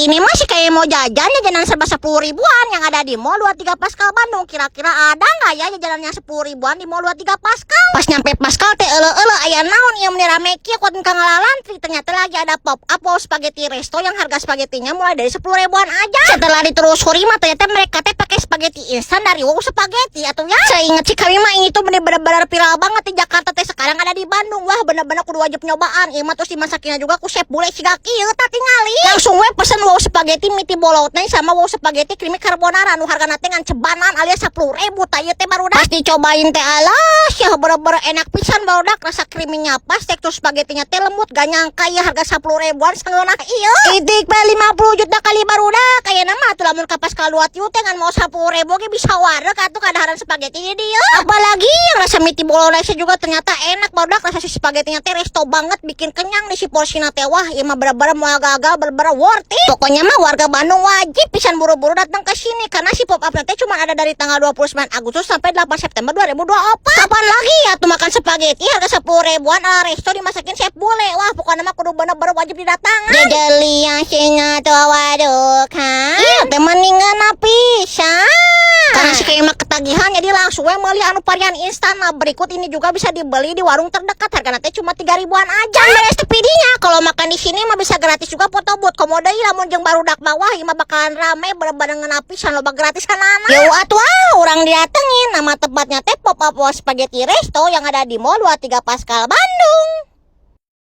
ini masih kayak mau jajan jajanan serba 10 ribuan yang ada di Mall 23 Pascal Bandung. Kira-kira ada nggak ya jajanannya 10 ribuan di Mall 23 Pascal? Pas nyampe Pascal teh aya naon ieu meni rame kieu kudu ka ngalalantri. Ternyata lagi ada pop up wow spaghetti resto yang harga spaghettinya mulai dari 10 ribuan aja. Setelah ditelusuri mah ternyata mereka teh pakai spaghetti instan dari wow spaghetti atau ya. Saya inget sih kami mah ini tuh bener-bener viral banget di Jakarta teh, sekarang ada di Bandung. Wah bener-bener kudu wajib nyobaan. Ieu mah terus dimasakinnya juga ku chef bule siga kieu tah tingali. Langsung we pesen wow spaghetti miti bolotna sama wow spaghetti creamy carbonara nu hargana teh ngan cebanan alias 10 ribu tah ieu teh barudak. Pas dicobain teh alas ya bener-bener enak pisan barudak, rasa creamy-nya pas, tekstur spagettinya teh lembut, gak nyangka ya harga 10 ribuan setengah ieu. Itik pe 50 juta kali barudak kayak nama tuh lamun ka Pascal 27 teh ngan mau 10 ribu ge bisa wareg atuh kadaharan spaghetti di dieu. Apalagi yang rasa miti bolognese juga ternyata enak barudak, rasa si spagettinya teh resto banget, bikin kenyang di si porsina teh. Wah ieu mah bener-bener moal gagal bener-bener worth it. Pokoknya mah warga Bandung wajib pisan buru-buru datang ke sini karena si pop up teh cuma ada dari tanggal 29 Agustus sampai 8 September 2024. Kapan lagi ya tuh makan spaghetti harga 10 ribuan ala resto dimasakin chef bule. Wah pokoknya mah kudu bener-bener wajib didatangan. Jejeli yang singa tuh waduh kan. Iya teh mendingan pisan. Karena si kayak mah ketagihan jadi langsung we meuli anu varian instan. Nah berikut ini juga bisa dibeli di warung terdekat, harganya teh cuma 3 ribuan aja. Beres tepidinya kalau makan di sini mah bisa gratis juga foto booth. Komodo ieu lamun jeung barudak bawah ieu mah bakalan rame bener-bener ngenapisan loba gratisanan. Yo atuh urang didatengin. Nama tempatnya teh Pop Up Spaghetti Resto yang ada di Mall 23 Pascal Bandung.